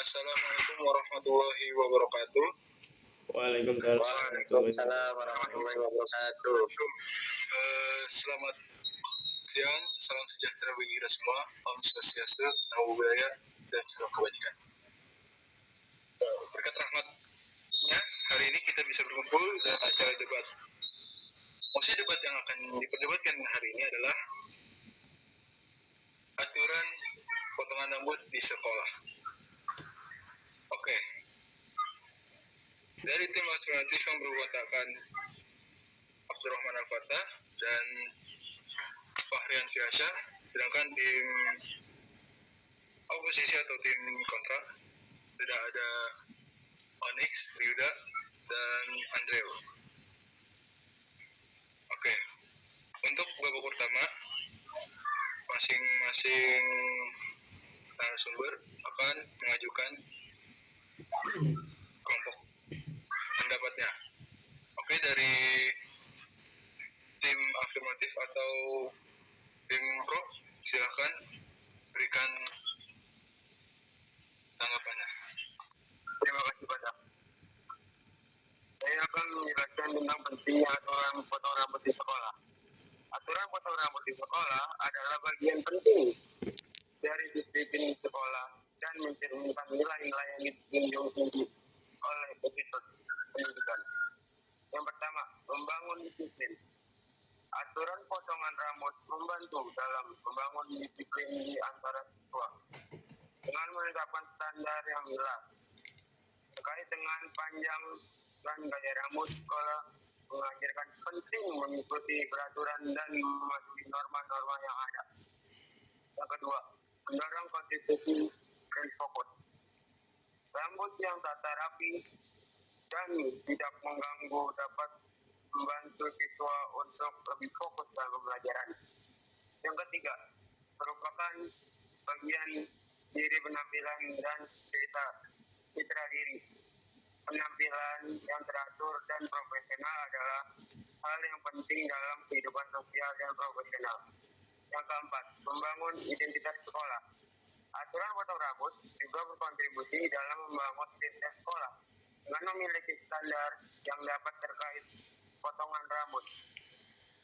Assalamualaikum warahmatullahi wabarakatuh. Waalaikumsalam warahmatullahi wabarakatuh. Selamat siang, salam sejahtera bagi kita semua. Om Swastiastu, Namo Buddhaya, dan salam kebajikan. Berkat rahmatnya, hari ini kita bisa berkumpul dalam acara debat. Mosi debat yang akan diperdebatkan hari ini adalah aturan potongan rambut di sekolah. Oke. Dari tim alternatif yang berwawakan Abdurrahman Al-Fatah dan Fahrian Syahsyah, sedangkan tim oposisi atau tim kontra sudah ada Onyx, Ryuda, dan Andreo. Oke. Untuk babak pertama, masing-masing narasumber akan mengajukan kelompok pendapatnya. Oke, dari tim afirmatif atau tim pro, silakan berikan tanggapannya. Terima kasih Pak. Saya akan menjelaskan tentang pentingnya aturan potong rambut di sekolah. Aturan potong rambut di sekolah adalah bagian penting dari disiplin sekolah dan mencerminkan nilai-nilai yang dijunjung tinggi oleh etika pendidikan. Yang pertama, membangun disiplin. Aturan potongan rambut membantu dalam membangun disiplin di antara siswa dengan menetapkan standar yang jelas terkait dengan panjang dan gaya rambut. Sekolah mengajarkan penting mengikuti peraturan dan mematuhi norma-norma yang ada. Yang kedua, mendorong konsistensi dan fokus. Rambut yang tata rapi dan tidak mengganggu dapat membantu siswa untuk lebih fokus dalam pembelajaran. Yang ketiga, merupakan bagian diri penampilan dan citra diri. Penampilan yang teratur dan profesional adalah hal yang penting dalam kehidupan sosial dan profesional. Yang keempat, membangun identitas sekolah. Aturan potong rambut juga berkontribusi dalam membangun identitas sekolah dengan memiliki standar yang dapat terkait potongan rambut.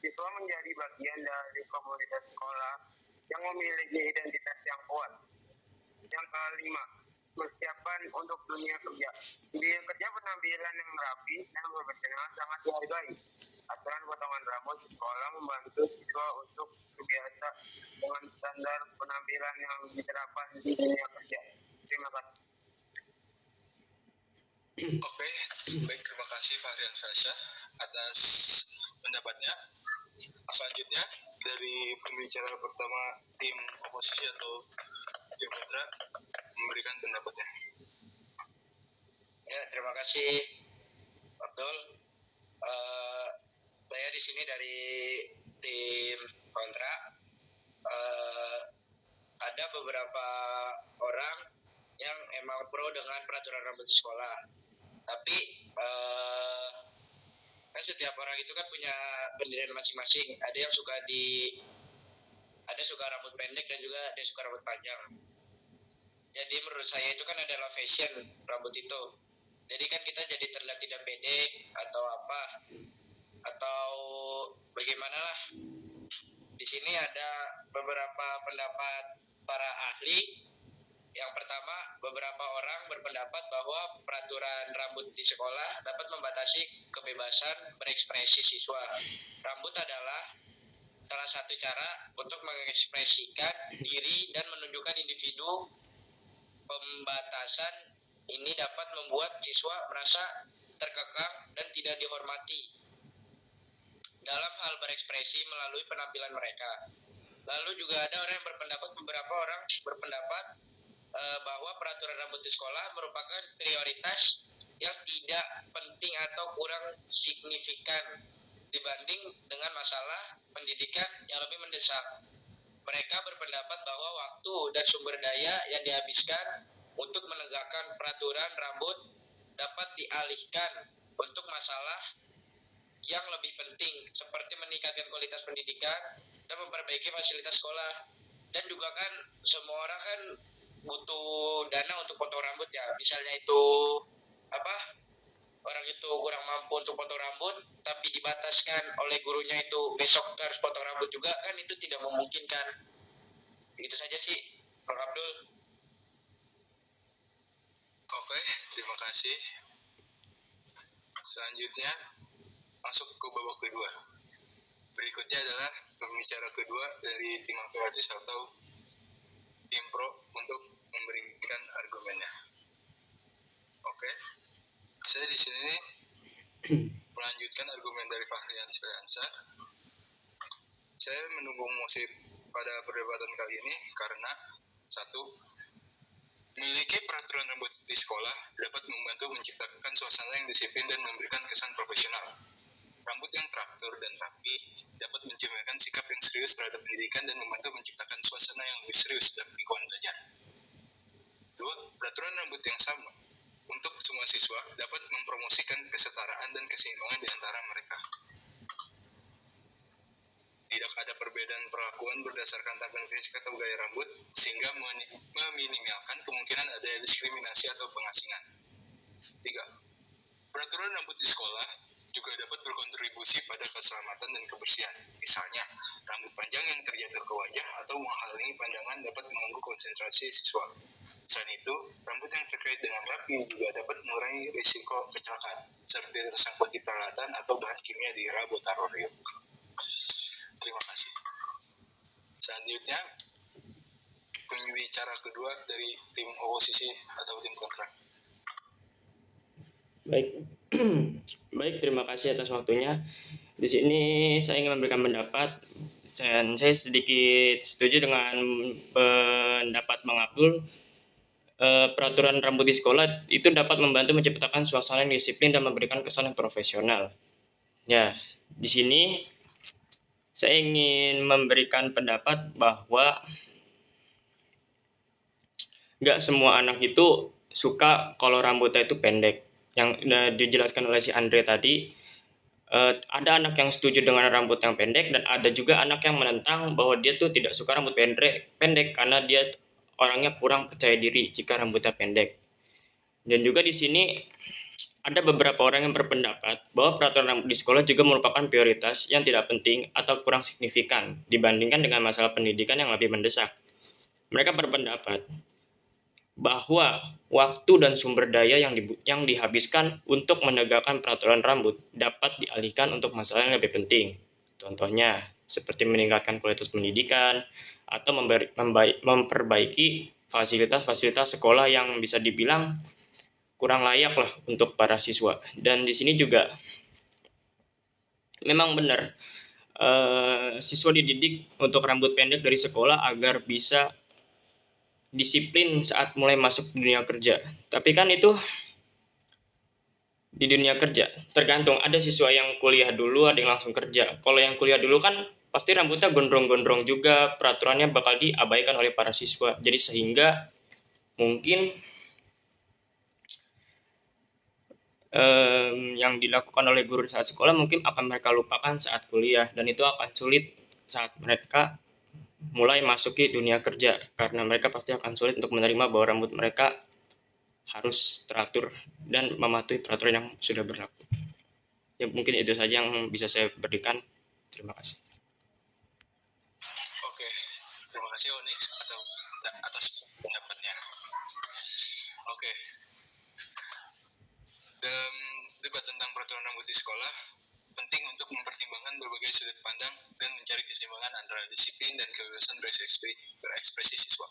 Siswa menjadi bagian dari komunitas sekolah yang memiliki identitas yang kuat. Yang kelima, persiapan untuk dunia kerja. Di dunia kerja, penampilan yang rapi dan profesional sangat dihargai. Aturan potongan rambut sekolah membantu siswa untuk terbiasa dengan standar penampilan yang diterapkan di dunia kerja. Terima kasih. Oke, baik, terima kasih Fahrian Syahsyah atas pendapatnya. Selanjutnya, dari pembicara pertama tim oposisi atau tim kontra memberikan pendapatnya. Ya, terima kasih Abdul. Saya di sini dari tim kontra. Ada beberapa orang yang emang pro dengan peraturan rambut di sekolah. Tapi kan setiap orang itu kan punya pendirian masing-masing. Ada yang suka rambut pendek dan juga ada yang suka rambut panjang. Jadi menurut saya itu kan adalah fashion rambut itu. Jadi kan kita jadi terlihat tidak pede atau apa atau bagaimana lah. Di sini ada beberapa pendapat para ahli. Yang pertama, beberapa orang berpendapat bahwa peraturan rambut di sekolah dapat membatasi kebebasan berekspresi siswa. Rambut adalah salah satu cara untuk mengekspresikan diri dan menunjukkan individu. Pembatasan ini dapat membuat siswa merasa terkekang dan tidak dihormati dalam hal berekspresi melalui penampilan mereka. Lalu juga ada beberapa orang berpendapat bahwa peraturan rambut di sekolah merupakan prioritas yang tidak penting atau kurang signifikan dibanding dengan masalah pendidikan yang lebih mendesak. Mereka berpendapat bahwa waktu dan sumber daya yang dihabiskan untuk menegakkan peraturan rambut dapat dialihkan untuk masalah yang lebih penting seperti meningkatkan kualitas pendidikan dan memperbaiki fasilitas sekolah. Dan juga kan semua orang kan butuh dana untuk potong rambut ya, misalnya itu apa, orang itu kurang mampu untuk potong rambut tapi dibataskan oleh gurunya itu besok harus potong rambut juga, kan itu tidak memungkinkan. Itu saja sih Bang Abdul. Oke, terima kasih. Selanjutnya masuk ke babak kedua. Berikutnya adalah pembicara kedua dari tim aktivitas atau tim pro untuk memberikan argumennya. Oke, saya di sini melanjutkan argumen dari Fahrian Sriansa. Saya mendukung musik pada perdebatan kali ini karena satu, memiliki peraturan rambut di sekolah dapat membantu menciptakan suasana yang disiplin dan memberikan kesan profesional. Rambut yang teratur dan rapi dapat mencerminkan sikap yang serius terhadap pendidikan dan membantu menciptakan suasana yang lebih serius dalam lingkungan belajar. Dua, peraturan rambut yang sama untuk semua siswa dapat mempromosikan kesetaraan dan keseimbangan di antara mereka. Tidak ada perbedaan perlakuan berdasarkan tampilan fisik atau gaya rambut, sehingga meminimalkan kemungkinan adanya diskriminasi atau pengasingan. 3. Peraturan rambut di sekolah juga dapat berkontribusi pada keselamatan dan kebersihan. Misalnya, rambut panjang yang terjatuh ke wajah atau menghalangi pandangan dapat mengganggu konsentrasi siswa. Selain itu, rambut yang terkait dengan rapi juga dapat mengurangi risiko kecelakaan, seperti tersangkut di peralatan atau bahan kimia di laboratorium. Terima kasih. Selanjutnya, pembicara kedua dari tim oposisi atau tim kontra. Baik, baik, terima kasih atas waktunya. Di sini saya ingin memberikan pendapat. Saya sedikit setuju dengan pendapat Bang Abdul. Peraturan rambut di sekolah itu dapat membantu menciptakan suasana yang disiplin dan memberikan kesan yang profesional. Ya, di sini saya ingin memberikan pendapat bahwa nggak semua anak itu suka kalau rambutnya itu pendek. Yang udah dijelaskan oleh si Andre tadi, ada anak yang setuju dengan rambut yang pendek dan ada juga anak yang menentang bahwa dia tuh tidak suka rambut pendek karena dia orangnya kurang percaya diri jika rambutnya pendek. Dan juga di sini ada beberapa orang yang berpendapat bahwa peraturan rambut di sekolah juga merupakan prioritas yang tidak penting atau kurang signifikan dibandingkan dengan masalah pendidikan yang lebih mendesak. Mereka berpendapat bahwa waktu dan sumber daya yang dihabiskan untuk menegakkan peraturan rambut dapat dialihkan untuk masalah yang lebih penting. Contohnya, seperti meningkatkan kualitas pendidikan atau memperbaiki fasilitas-fasilitas sekolah yang bisa dibilang kurang layak lah untuk para siswa. Dan di sini juga memang benar siswa dididik untuk rambut pendek dari sekolah agar bisa disiplin saat mulai masuk dunia kerja. Tapi kan itu di dunia kerja tergantung, ada siswa yang kuliah dulu, ada yang langsung kerja. Kalau yang kuliah dulu kan pasti rambutnya gondrong-gondrong juga, peraturannya bakal diabaikan oleh para siswa. Jadi sehingga mungkin yang dilakukan oleh guru saat sekolah mungkin akan mereka lupakan saat kuliah, dan itu akan sulit saat mereka mulai masuki dunia kerja karena mereka pasti akan sulit untuk menerima bahwa rambut mereka harus teratur dan mematuhi peraturan yang sudah berlaku. Ya, mungkin itu saja yang bisa saya berikan. Terima kasih. Oke, terima kasih Onyx atas pendapatnya. Oke. Dalam debat tentang peraturan rambut di sekolah, penting untuk mempertimbangkan berbagai sudut pandang dan mencari keseimbangan antara disiplin dan kebebasan berekspresi siswa.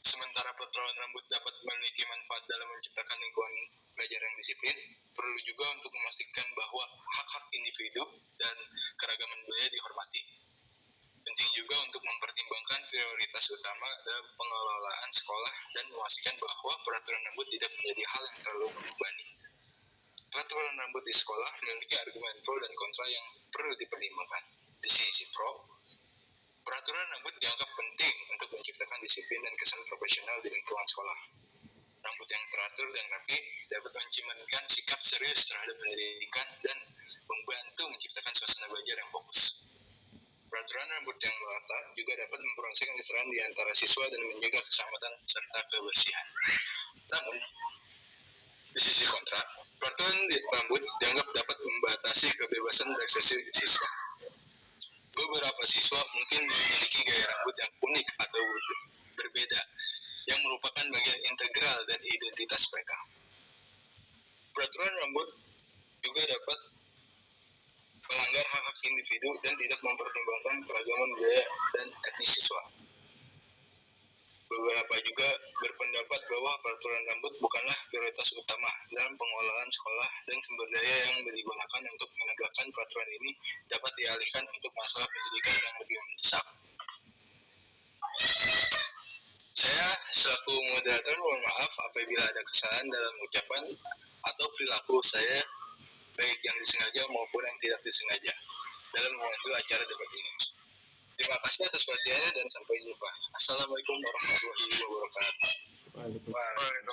Sementara peraturan rambut dapat memiliki manfaat dalam menciptakan lingkungan belajar yang disiplin, perlu juga untuk memastikan bahwa hak-hak individu dan keragaman budaya dihormati. Penting juga untuk mempertimbangkan prioritas utama dalam pengelolaan sekolah dan memastikan bahwa peraturan rambut tidak menjadi hal yang terlalu membebani. Peraturan rambut di sekolah memiliki argumen pro dan kontra yang perlu dipertimbangkan. Di sisi pro, peraturan rambut dianggap penting untuk menciptakan disiplin dan kesan profesional di lingkungan sekolah. Rambut yang teratur dan rapi dapat mencerminkan sikap serius terhadap pendidikan dan membantu menciptakan suasana belajar yang fokus. Peraturan rambut yang melata juga dapat mempromosikan kesetaraan di antara siswa dan menjaga keselamatan serta kebersihan. Namun, di sisi kontra, peraturan rambut dianggap dapat membatasi kebebasan berekspresi siswa. Beberapa siswa mungkin memiliki gaya rambut yang unik atau berbeda, yang merupakan bagian integral dari identitas mereka. Peraturan rambut juga dapat melanggar hak-hak individu dan tidak mempertimbangkan keragaman budaya dan etnis siswa. Beberapa juga berpendapat bahwa peraturan rambut bukanlah prioritas utama dalam pengelolaan sekolah dan sumber daya yang digunakan untuk menegakkan peraturan ini dapat dialihkan untuk masalah pendidikan yang lebih mendesak. Saya selaku moderator mohon maaf apabila ada kesalahan dalam ucapan atau perilaku saya, baik yang disengaja maupun yang tidak disengaja, dalam memandu acara debat ini. Terima kasih atas perhatiannya dan sampai jumpa. Assalamualaikum warahmatullahi wabarakatuh. Waalaikumsalam. Waalaikumsalam.